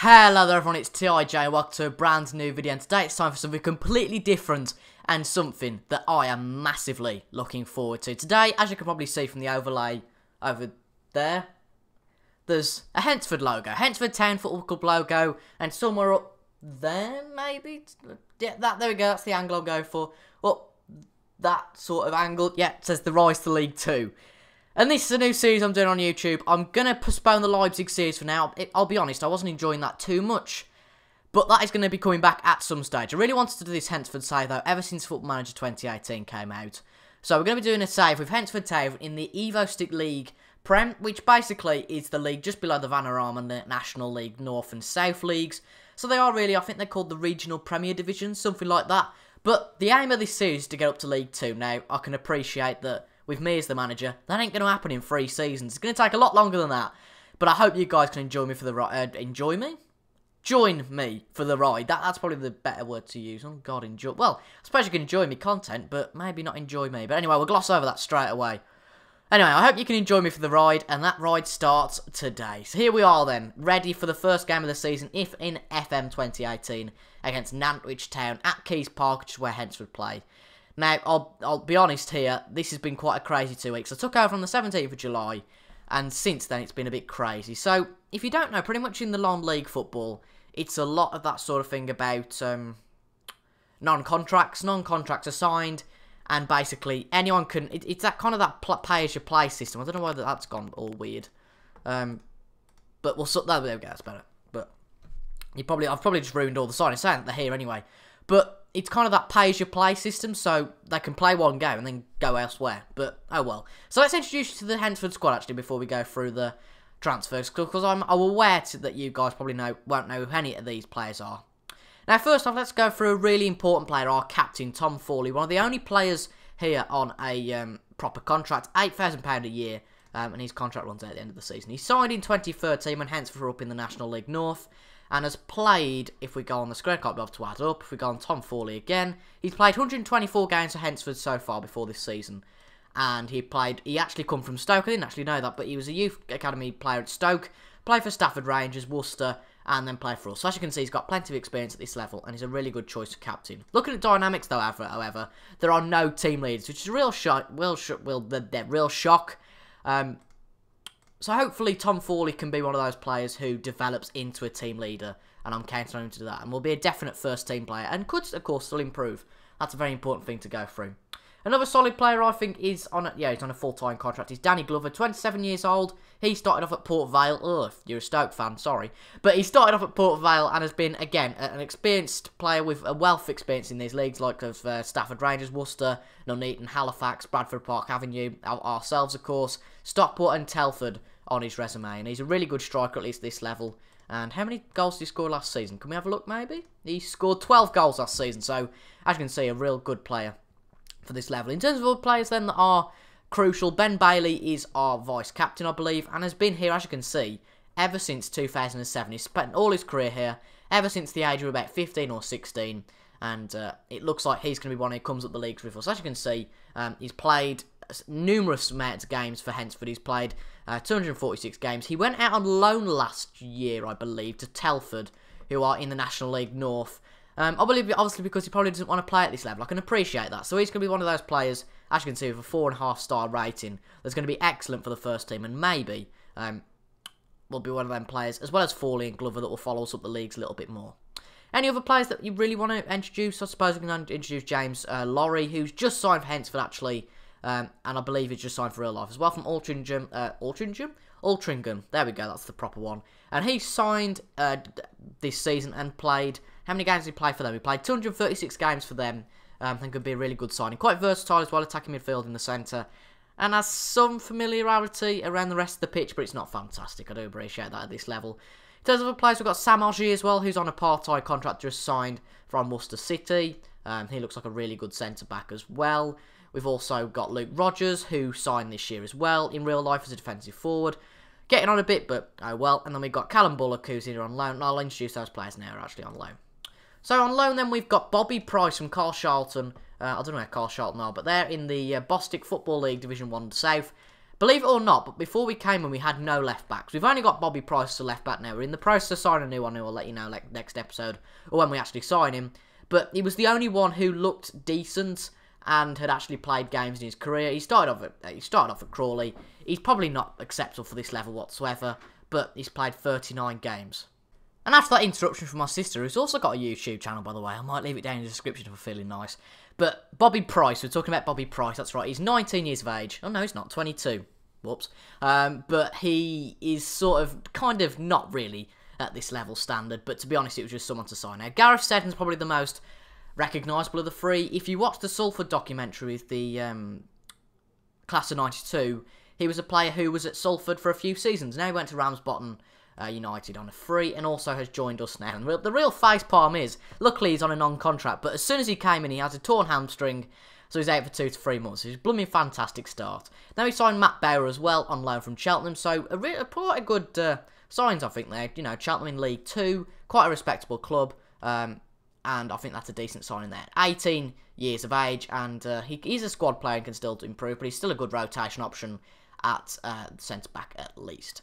Hello there everyone, it's TIJ, welcome to a brand new video, and today it's time for something completely different and something that I am massively looking forward to. Today, as you can probably see from the overlay over there, there's a Hednesford logo, Hednesford Town Football Club logo, and somewhere up there, maybe? Yeah, there we go, that's the angle I'll go for. Up that sort of angle, yeah, it says the Rise to League 2. And this is a new series I'm doing on YouTube. I'm going to postpone the Leipzig series for now. I'll be honest, I wasn't enjoying that too much. But that is going to be coming back at some stage. I really wanted to do this Hednesford save, though, ever since Football Manager 2018 came out. So we're going to be doing a save with Hednesford Town in the Evo Stick League Prem, which basically is the league just below the Vanarama and the National League North and South Leagues. So they are really, I think they're called the Regional Premier Division, something like that. But the aim of this series is to get up to League 2. Now, I can appreciate that with me as the manager, that ain't going to happen in 3 seasons. It's going to take a lot longer than that. But I hope you guys can enjoy me for the ride. Join me for the ride. That's probably the better word to use. Oh, God, enjoy. Well, I suppose you can enjoy me content, but maybe not enjoy me. But anyway, we'll gloss over that straight away. Anyway, I hope you can enjoy me for the ride, and that ride starts today. So here we are then, ready for the first game of the season, if in FM 2018, against Nantwich Town at Keys Park, which is where Hednesford play. Now, I'll be honest here, this has been quite a crazy 2 weeks. I took over on the 17th of July, and since then it's been a bit crazy. So, if you don't know, pretty much in the non-league football, it's a lot of that sort of thing about non-contracts. Non-contracts are signed, and basically anyone can... It's that kind of that pay-as-you-play system. I don't know why that's gone all weird. But we'll... There we go, that's better. But I've probably just ruined all the signs, saying that they're here anyway. But it's kind of that pay-as-you-play system, so they can play one game and then go elsewhere. But, oh well. So let's introduce you to the Hednesford squad, actually, before we go through the transfers, because I'm aware that you guys probably won't know who any of these players are. Now, first off, let's go through a really important player, our captain, Tom Fawley, one of the only players here on a proper contract, £8,000 a year, and his contract runs out at the end of the season. He signed in 2013 when Hednesford were up in the National League North, and has played, if we go on the square card, we'll have to add up, if we go on Tom Fawley again, he's played 124 games for Hednesford so far before this season. And he actually come from Stoke, I didn't actually know that, but he was a youth academy player at Stoke, played for Stafford Rangers, Worcester, and then played for us. So as you can see, he's got plenty of experience at this level, and he's a really good choice for captain. Looking at dynamics, though, however, there are no team leaders, which is a real shock. Real shock. So hopefully Tom Fawley can be one of those players who develops into a team leader, and I'm counting on him to do that, and will be a definite first team player, and could, of course, still improve. That's a very important thing to go through. Another solid player, I think, is on he's on a full-time contract. He's Danny Glover, 27 years old. He started off at Port Vale. Ugh, you're a Stoke fan, sorry. But he started off at Port Vale and has been, again, an experienced player with a wealth of experience in these leagues, like of Stafford Rangers, Worcester, Nuneaton, Halifax, Bradford Park Avenue, ourselves, of course, Stockport and Telford on his resume. And he's a really good striker, at least this level. And how many goals did he score last season? Can we have a look, maybe? He scored 12 goals last season, so, as you can see, a real good player for this level. In terms of other players then that are crucial, Ben Bailey is our vice-captain, I believe, and has been here, as you can see, ever since 2007. He's spent all his career here, ever since the age of about 15 or 16, and it looks like he's going to be one who comes up the leagues with us. As you can see, he's played numerous amounts of games for Hednesford. He's played 246 games. He went out on loan last year, I believe, to Telford, who are in the National League North. I believe, obviously, because he probably doesn't want to play at this level. I can appreciate that. So he's going to be one of those players, as you can see, with a 4.5-star rating, that's going to be excellent for the first team, and maybe will be one of them players, as well as Fawley and Glover, that will follow us up the leagues a little bit more. Any other players that you really want to introduce? I suppose we can introduce James Laurie, who's just signed for Hednesford, actually, and I believe he's just signed for real life as well, from Altrincham. Altrincham, there we go, that's the proper one. And he signed this season and played... How many games did he play for them? He played 236 games for them. I think could be a really good signing. Quite versatile as well, attacking midfield in the centre. And has some familiarity around the rest of the pitch, but it's not fantastic. I do appreciate that at this level. In terms of other players, we've got Sam Ogier as well, who's on a part-time contract just signed from Worcester City. He looks like a really good centre-back as well. We've also got Luke Rogers, who signed this year as well, in real life as a defensive forward. Getting on a bit, but oh well. And then we've got Callum Bullock, who's here on loan. I'll introduce those players now, are actually on loan. So on loan then we've got Bobby Price from Carl Charlton. I don't know where Carl Charlton are, but they're in the Bostic Football League Division 1 South. Believe it or not, but before we came in, we had no left-backs. We've only got Bobby Price as a left-back now. We're in the process of signing a new one, who I'll let you know next episode, or when we actually sign him. But he was the only one who looked decent and had actually played games in his career. He started off at Crawley. He's probably not acceptable for this level whatsoever, but he's played 39 games. And after that interruption from my sister, who's also got a YouTube channel, by the way, I might leave it down in the description if I'm feeling nice. But Bobby Price, we're talking about Bobby Price, that's right, he's 19 years of age. Oh no, he's not, 22. Whoops. But he is sort of, kind of not really at this level standard, but to be honest, it was just someone to sign. Now, Gareth Seddon's probably the most recognisable of the three. If you watch the Salford documentary with the class of 92, he was a player who was at Salford for a few seasons. Now he went to Ramsbottom United on a free and also has joined us now. And the real face palm is, luckily he's on a non-contract, but as soon as he came in, he has a torn hamstring, so he's out for 2 to 3 months. He's a blooming fantastic start. Now he signed Matt Bauer as well on loan from Cheltenham, so quite a good signs, I think, there. You know, Cheltenham in League 2, quite a respectable club, and I think that's a decent signing there. 18 years of age, and he's a squad player and can still improve, but he's still a good rotation option at centre-back at least.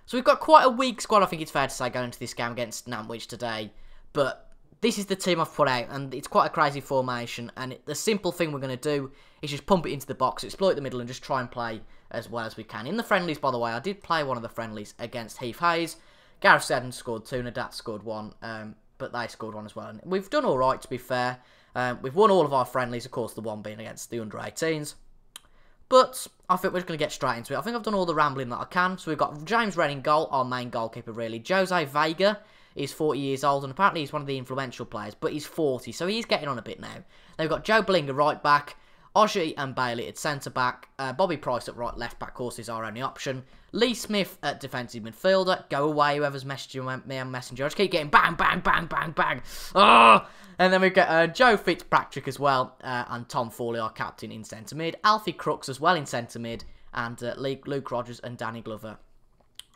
So we've got quite a weak squad, I think it's fair to say, going into this game against Nantwich today. But this is the team I've put out, and it's quite a crazy formation. And the simple thing we're going to do is just pump it into the box, exploit the middle, and just try and play as well as we can. In the friendlies, by the way, I did play one of the friendlies against Heath Hayes. Gareth Seddon scored 2, Nadat scored 1, but they scored 1 as well. And we've done all right, to be fair. We've won all of our friendlies, of course, the one being against the under-18s. But I think we're just going to get straight into it. I think I've done all the rambling that I can. So we've got James Rennie in goal, our main goalkeeper, really. Jose Vega is 40 years old, and apparently he's one of the influential players, but he's 40, so he's getting on a bit now. Then we've got Joe Blinger right back, Oshie and Bailey at centre-back, Bobby Price at right left-back, of course, is our only option. Lee Smith at defensive midfielder. Go away, whoever's messaging me on Messenger. I just keep getting bang, bang, bang, bang, bang. Oh! And then we've got Joe Fitzpatrick as well, and Tom Fawley, our captain, in centre mid. Alfie Crooks as well in centre mid, and Luke Rogers and Danny Glover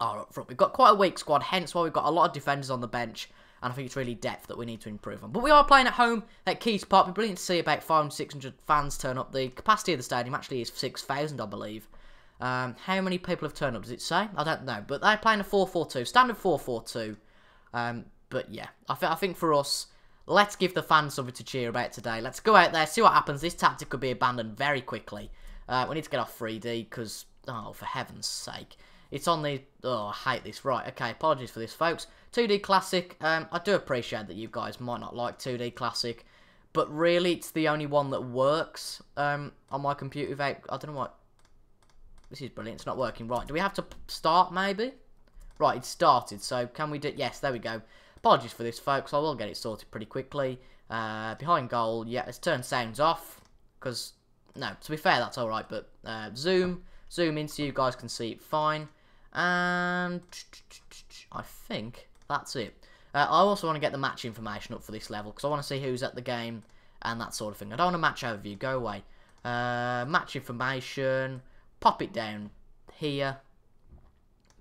are up front. We've got quite a weak squad, hence why we've got a lot of defenders on the bench, and I think it's really depth that we need to improve on. But we are playing at home at Keys Park. It'll be brilliant to see about 500-600 fans turn up. The capacity of the stadium actually is 6,000, I believe. How many people have turned up, does it say? I don't know, but they're playing a 4-4-2, standard 4-4-2. But yeah, I think for us, let's give the fans something to cheer about today. Let's go out there, see what happens. This tactic could be abandoned very quickly. We need to get off 3D because, oh, for heaven's sake. It's on the... Oh, I hate this. Right, okay, apologies for this, folks. 2D Classic, I do appreciate that you guys might not like 2D Classic, but really, it's the only one that works on my computer without... I don't know what... This is brilliant. It's not working. Right, do we have to start, maybe? Right, it started, so can we do... Yes, there we go. Apologies for this, folks. I will get it sorted pretty quickly. Behind goal, yeah, let's turn sounds off, because... No, to be fair, that's alright, but zoom in so you guys can see it fine. And I think that's it. I also want to get the match information up for this level, because I want to see who's at the game and that sort of thing. I don't want a match overview, go away. Match information, pop it down here.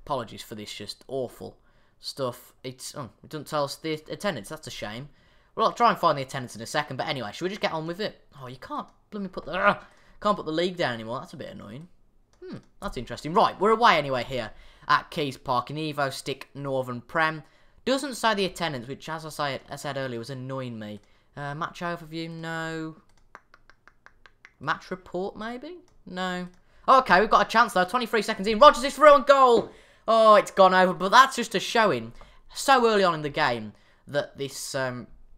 Apologies for this just awful stuff. It doesn't tell us the attendance, that's a shame. Well, I'll try and find the attendance in a second, but anyway, should we just get on with it? Oh, you can't, let me put the... Can't put the league down anymore, that's a bit annoying. That's interesting. Right, we're away anyway here at Keys Park in Evo Stick Northern Prem. Doesn't say the attendance, which, as I said earlier, was annoying me. Match overview, no. Match report, maybe? No. Okay, we've got a chance, though. 23 seconds in. Rogers is through on goal. Oh, it's gone over. But that's just a showing so early on in the game that this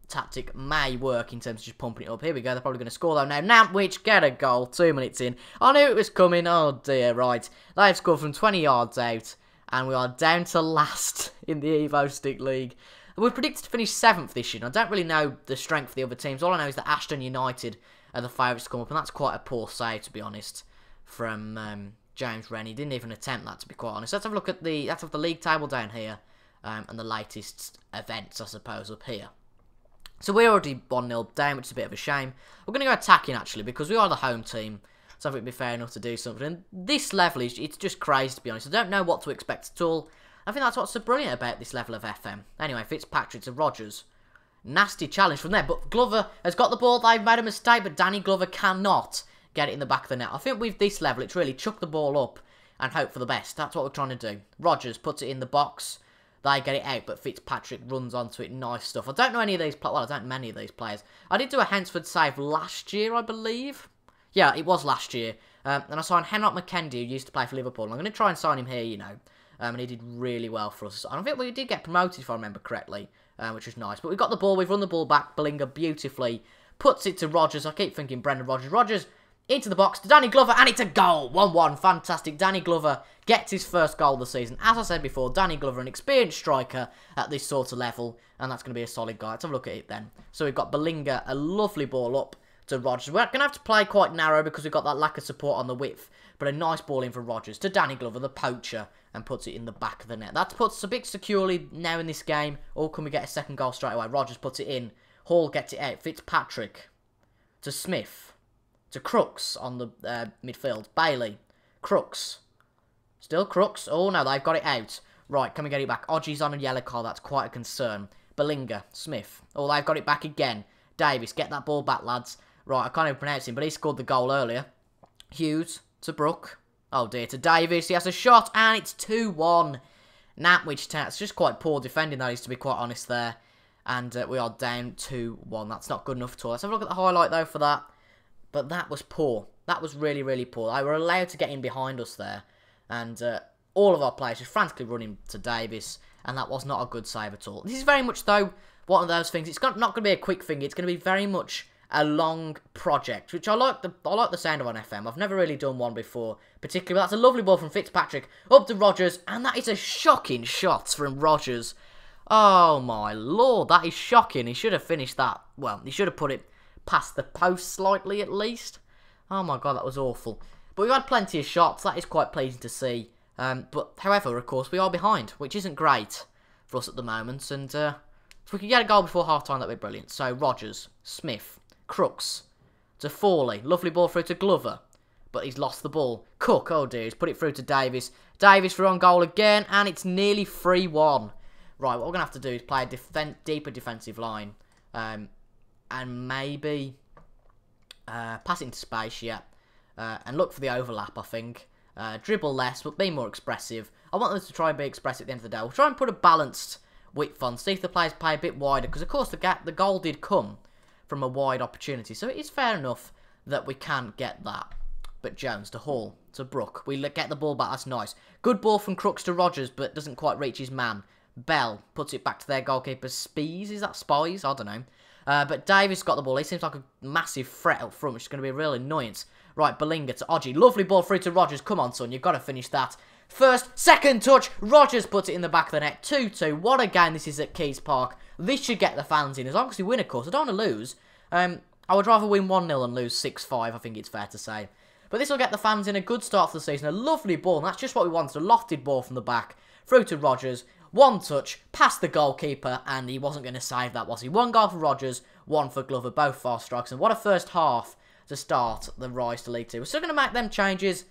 tactic may work in terms of just pumping it up. Here we go. They're probably going to score, though. Now, Nantwich get a goal. 2 minutes in. I knew it was coming. Oh, dear. Right. They've scored from 20 yards out. And we are down to last in the Evo Stick League. We're predicted to finish 7th this year. I don't really know the strength of the other teams. All I know is that Ashton United are the favourites to come up. And that's quite a poor save, to be honest, from James Rennie. Didn't even attempt that, to be quite honest. Let's have a look at the league table down here. And the latest events, I suppose, up here. So we're already 1-0 down, which is a bit of a shame. We're going to go attacking, actually, because we are the home team. So I think it'd be fair enough to do something. And this level, it's just crazy, to be honest. I don't know what to expect at all. I think that's what's so brilliant about this level of FM. Anyway, Fitzpatrick to Rogers. Nasty challenge from there. But Glover has got the ball. They've made a mistake, but Danny Glover cannot get it in the back of the net. I think with this level, it's really chuck the ball up and hope for the best. That's what we're trying to do. Rodgers puts it in the box. They get it out, but Fitzpatrick runs onto it. Nice stuff. I don't know any of these players. Well, I don't know many of these players. I did do a Hednesford save last year, I believe. Yeah, it was last year. And I signed Henrik McKendy, who used to play for Liverpool. I'm going to try and sign him here, you know. And he did really well for us. And I think we did get promoted, if I remember correctly, which was nice. But we've got the ball. We've run the ball back. Bellingham beautifully puts it to Rodgers. I keep thinking Brendan Rodgers. Rodgers into the box to Danny Glover, and it's a goal. 1-1. Fantastic. Danny Glover gets his first goal of the season. As I said before, Danny Glover, an experienced striker at this sort of level, and that's going to be a solid guy. Let's have a look at it then. So we've got Bellingham, a lovely ball up to Rodgers. We're going to have to play quite narrow because we've got that lack of support on the width, but a nice ball in for Rodgers to Danny Glover, the poacher, and puts it in the back of the net. That puts us a bit securely now in this game. Or can we get a second goal straight away? Rodgers puts it in. Hall gets it out. Fitzpatrick to Smith. To Crooks on the midfield. Bailey. Crooks. Still Crooks. Oh, no, they've got it out. Right, can we get it back? Odgie's on a yellow card. That's quite a concern. Bellingham. Smith. Oh, they've got it back again. Davis, get that ball back, lads. Right, I can't even pronounce him, but he scored the goal earlier. Hughes to Brook. Oh, dear, to Davis. He has a shot, and it's 2-1. Nantwich Town. It's just quite poor defending, that is, to be quite honest there. And we are down 2-1. That's not good enough at all. Let's have a look at the highlight, though, for that. But that was poor. That was really, really poor. They were allowed to get in behind us there. And all of our players just frantically running to Davis. And that was not a good save at all. This is very much, though, one of those things. It's not going to be a quick thing. It's going to be very much a long project, which I like the sound of on FM. I've never really done one before, particularly. But that's a lovely ball from Fitzpatrick up to Rodgers. And that is a shocking shot from Rodgers. Oh, my Lord. That is shocking. He should have finished that. Well, he should have put it past the post slightly at least. Oh my god, that was awful. But we've had plenty of shots. That is quite pleasing to see. But however, of course, we are behind, which isn't great for us at the moment. And if we could get a goal before half-time, that would be brilliant. So, Rodgers, Smith, Crooks to Fawley. Lovely ball through to Glover. But he's lost the ball. Cook, oh dear, he's put it through to Davis. Davis for on goal again, and it's nearly 3-1. Right, what we're going to have to do is play a deeper defensive line. And maybe pass it into space, yeah. And look for the overlap, I think. Dribble less, but be more expressive. I want them to try and be expressive at the end of the day. We'll try and put a balanced width on. See if the players play a bit wider. Because, of course, the goal did come from a wide opportunity. So it is fair enough that we can get that. But Jones to Hall to Brook. We get the ball back. That's nice. Good ball from Crooks to Rodgers, but doesn't quite reach his man. Bell puts it back to their goalkeeper. Spies? Is that Spies? I don't know. But Davis got the ball. He seems like a massive threat up front, which is going to be a real annoyance. Right, Bellingham to Odgie. Lovely ball through to Rodgers. Come on, son. You've got to finish that. First, second touch. Rodgers puts it in the back of the net. 2-2. What a game this is at Keys Park. This should get the fans in. As long as we win, of course. I don't want to lose. I would rather win 1-0 and lose 6-5, I think it's fair to say. But this will get the fans in. A good start for the season. A lovely ball. And that's just what we wanted. A lofted ball from the back. Through to Rodgers. One touch, past the goalkeeper, and he wasn't going to save that, was he? One goal for Rodgers, one for Glover, both fast strikes. And what a first half to start the rise to League Two. We're still going to make them changes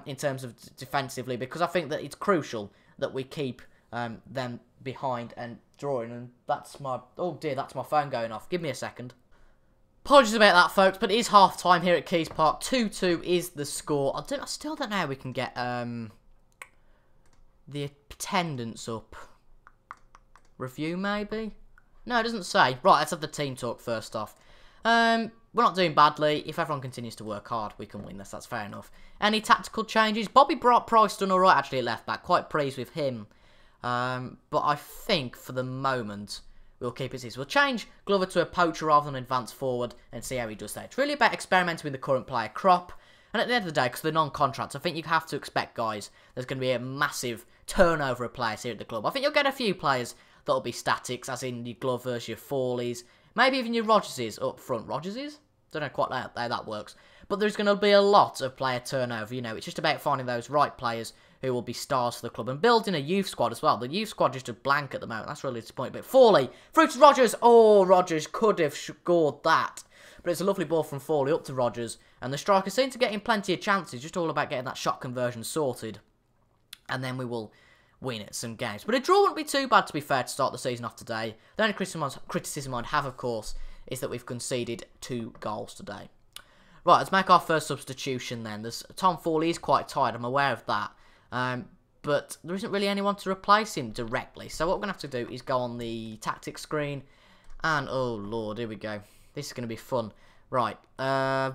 in terms of defensively, because I think that it's crucial that we keep them behind and drawing. And that's my... Oh dear, that's my phone going off. Give me a second. Apologies about that, folks, but it is half-time here at Keys Park. 2-2 is the score. I still don't know how we can get... the attendance up. Review, maybe? No, it doesn't say. Right, let's have the team talk first off. We're not doing badly. If everyone continues to work hard, we can win this. That's fair enough. Any tactical changes? Bobby Price done alright, actually, at left back. Quite pleased with him. But I think, for the moment, we'll keep it as is. We'll change Glover to a poacher rather than advance forward and see how he does that. It's really about experimenting with the current player crop. And at the end of the day, because they're non-contracts, I think you have to expect, guys, there's going to be a massive turnover of players here at the club. I think you'll get a few players that'll be statics, as in your Glovers, your Fawleys, maybe even your Rodgerses up front. Rodgerses? Don't know quite how that works. But there's going to be a lot of player turnover, you know. It's just about finding those right players who will be stars for the club and building a youth squad as well. The youth squad just a blank at the moment. That's really disappointing. But Fawley, through to Rodgers. Oh, Rodgers could have scored that. But it's a lovely ball from Fawley up to Rodgers. And the strikers seem to get in plenty of chances. Just all about getting that shot conversion sorted. And then we will win at some games. But a draw wouldn't be too bad, to be fair, to start the season off today. The only criticism I'd have, of course, is that we've conceded 2 goals today. Right, let's make our first substitution then. Tom Fawley is quite tired, I'm aware of that. But there isn't really anyone to replace him directly. So what we're going to have to do is go on the tactics screen. And, oh lord, here we go. This is going to be fun. Right,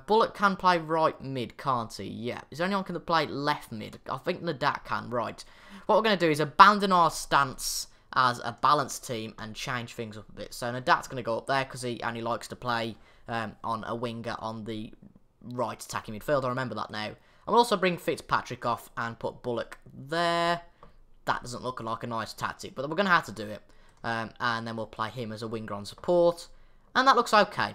Bullock can play right mid, can't he? Yeah. Is there anyone who can play left mid? I think Nadat can, right. What we're going to do is abandon our stance as a balanced team and change things up a bit. So Nadat's going to go up there because he only likes to play on a winger on the right attacking midfield. I remember that now. And we'll also bring Fitzpatrick off and put Bullock there. That doesn't look like a nice tactic, but we're going to have to do it. And then we'll play him as a winger on support. And that looks okay.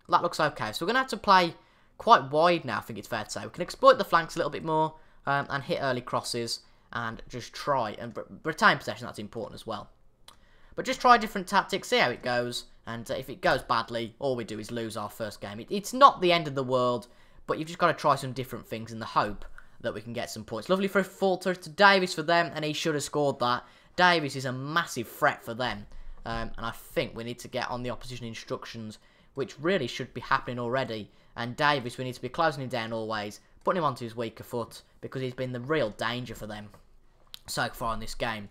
That looks okay. So we're going to have to play quite wide now, I think it's fair to say. We can exploit the flanks a little bit more and hit early crosses and just try and retain possession. That's important as well. But just try different tactics, see how it goes. And if it goes badly, all we do is lose our first game. It's not the end of the world, but you've just got to try some different things in the hope that we can get some points. Lovely for a falter to Davis for them, and he should have scored that. Davis is a massive threat for them. And I think we need to get on the opposition instructions, which really should be happening already. And Davis, we need to be closing him down always, putting him onto his weaker foot, because he's been the real danger for them so far in this game.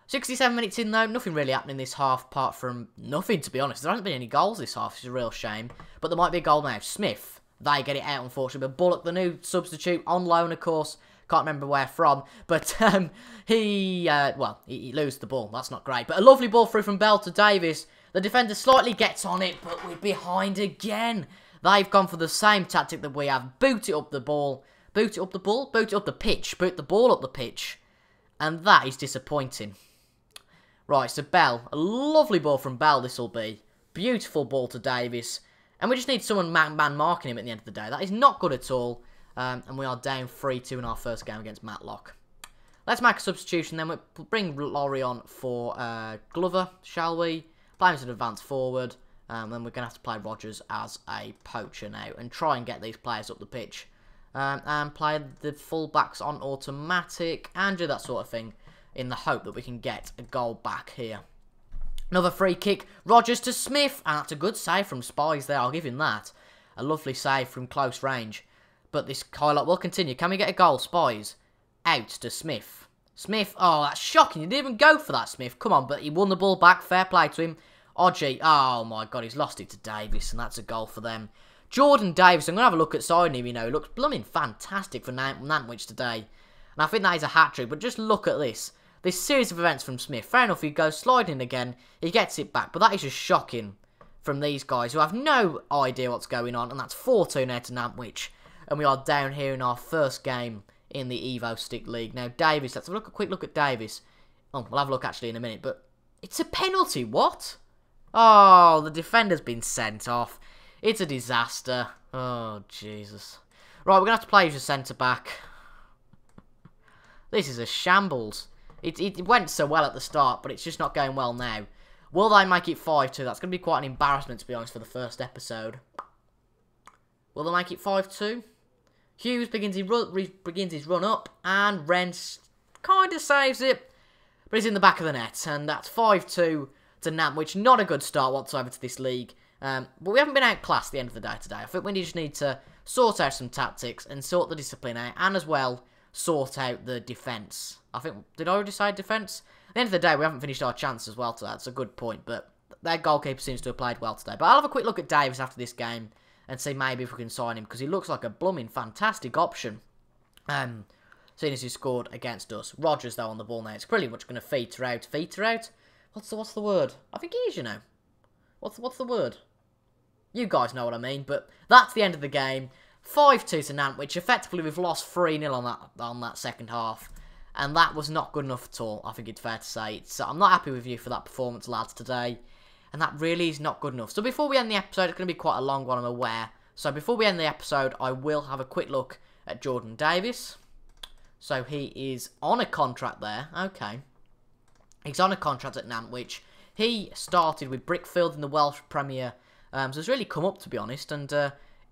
67 minutes in though, nothing really happening this half apart from nothing, to be honest. There hasn't been any goals this half, which is a real shame. But there might be a goal now. Smith, they get it out unfortunately. But Bullock, the new substitute, on loan of course. Can't remember where from. But he loses the ball. That's not great. But a lovely ball through from Bell to Davis. The defender slightly gets on it, but we're behind again. They've gone for the same tactic that we have. Boot it up the ball. Boot it up the ball? Boot it up the pitch. Boot the ball up the pitch. And that is disappointing. Right, so Bell. A lovely ball from Bell, this will be. Beautiful ball to Davis. And we just need someone man marking him at the end of the day. That is not good at all. And we are down 3-2 in our first game against Matlock. Let's make a substitution then. We'll bring Laurie on for Glover, shall we? Play him as an advanced forward. Then we're going to have to play Rogers as a poacher now. And try and get these players up the pitch. And play the full-backs on automatic. And do that sort of thing. In the hope that we can get a goal back here. Another free kick. Rogers to Smith. And that's a good save from Spies there. I'll give him that. A lovely save from close range. But this highlight will continue. Can we get a goal? Spies. Out to Smith. Smith. Oh, that's shocking. He didn't even go for that, Smith. Come on, but he won the ball back. Fair play to him. Odgie. Oh, my God. He's lost it to Davis. And that's a goal for them. Jordan Davis. I'm going to have a look at signing him, you know. He looks blooming fantastic for Nantwich today. And I think that is a hat-trick. But just look at this. This series of events from Smith. Fair enough, he goes sliding again. He gets it back. But that is just shocking from these guys who have no idea what's going on. And that's 4-2 now to Nantwich. And we are down here in our first game in the Evo Stick League. Now, Davis. Let's have a quick look at Davis. Oh, we'll have a look actually in a minute. But it's a penalty. What? Oh, the defender's been sent off. It's a disaster. Oh, Jesus. Right, we're going to have to play as a centre-back. This is a shambles. It went so well at the start, but it's just not going well now. Will they make it 5-2? That's going to be quite an embarrassment, to be honest, for the first episode. Will they make it 5-2? Hughes begins his run up, and Rents kind of saves it, but he's in the back of the net, and that's 5-2 to Nantwich. Not a good start whatsoever to this league, but we haven't been outclassed at the end of the day today. I think we just need to sort out some tactics and sort the discipline out, and as well, sort out the defence. I think, did I already decide defence? At the end of the day, we haven't finished our chance as well, so that's a good point, but their goalkeeper seems to have played well today. But I'll have a quick look at Davis after this game, and see maybe if we can sign him, because he looks like a blooming fantastic option. Seeing as he scored against us. Rogers, though, on the ball now. It's pretty much going to feater out. Feater out? What's the word? I think he is, you know. What's the word? You guys know what I mean, but that's the end of the game. 5-2 to Nantwich. Effectively, we've lost 3-0 on that second half. And that was not good enough at all, I think it's fair to say. So I'm not happy with you for that performance, lads, today. And that really is not good enough. So before we end the episode, it's going to be quite a long one, I'm aware. So before we end the episode, I will have a quick look at Jordan Davis. So he is on a contract there. Okay. He's on a contract at Nantwich. He started with Brickfield in the Welsh Premier. So it's really come up, to be honest. And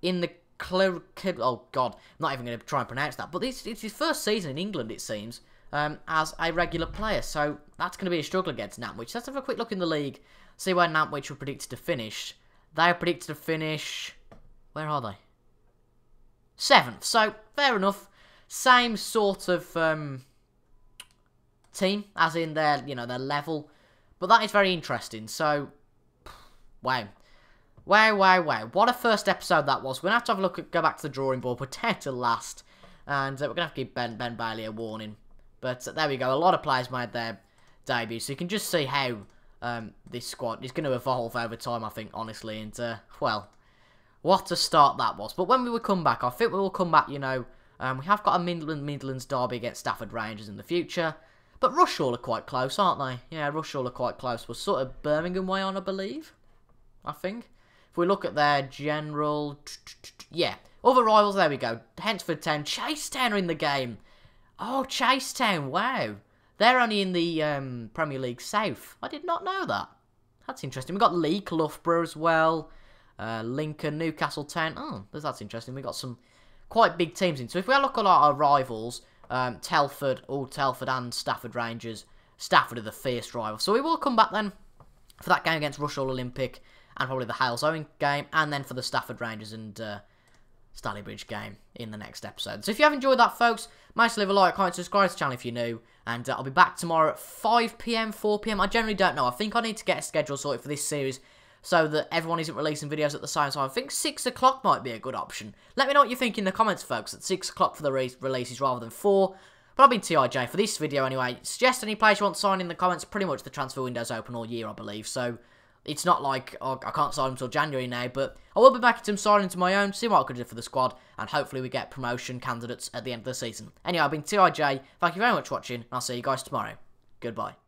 in the... Oh, God. I'm not even going to try and pronounce that. But it's his first season in England, it seems, as a regular player. So that's going to be a struggle against Nantwich. Let's have a quick look in the league. See where Nantwich were predicted to finish. They are predicted to finish... Where are they? 7th. So, fair enough. Same sort of team, as in their, their level. But that is very interesting. So, wow. Wow. What a first episode that was. We're going to have to have a look at, go back to the drawing board, protect to last. And we're going to have to give Ben Bailey a warning. But there we go. A lot of players made their debut. So you can just see how this squad is going to evolve over time, I think, honestly. And, well, what a start that was. But when we will come back, I think we will come back, we have got a Midlands derby against Stafford Rangers in the future. But Rushall are quite close, aren't they? Yeah, Rushall are quite close. We're sort of Birmingham way on, I believe. I think. If we look at their general... Yeah. Other rivals, there we go. Hednesford Town. Chase Town are in the game. Oh, Chase Town. Wow. They're only in the Premier League South. I did not know that. That's interesting. We've got Leek, Loughborough as well. Lincoln, Newcastle Town. Oh, that's interesting. We've got some quite big teams in. So if we look at our rivals... Telford and Stafford Rangers. Stafford are the fierce rivals. So we will come back then for that game against Rushall Olympic and probably the Hales Owen game, and then for the Stafford Rangers and Stalybridge game in the next episode. So if you have enjoyed that, folks, make sure to leave a like, comment, subscribe to the channel if you're new, and I'll be back tomorrow at 5 PM, 4 PM. I generally don't know. I think I need to get a schedule sorted for this series so that everyone isn't releasing videos at the same time. I think 6 o'clock might be a good option. Let me know what you think in the comments, folks, at 6 o'clock for the releases rather than 4. But I've been TIJ for this video anyway. Suggest any players you want to sign in the comments. Pretty much the transfer window's open all year, I believe. So it's not like I can't sign until January now. But I will be back at some signing to my own, see what I could do for the squad. And hopefully we get promotion candidates at the end of the season. Anyway, I've been TIJ. Thank you very much for watching. And I'll see you guys tomorrow. Goodbye.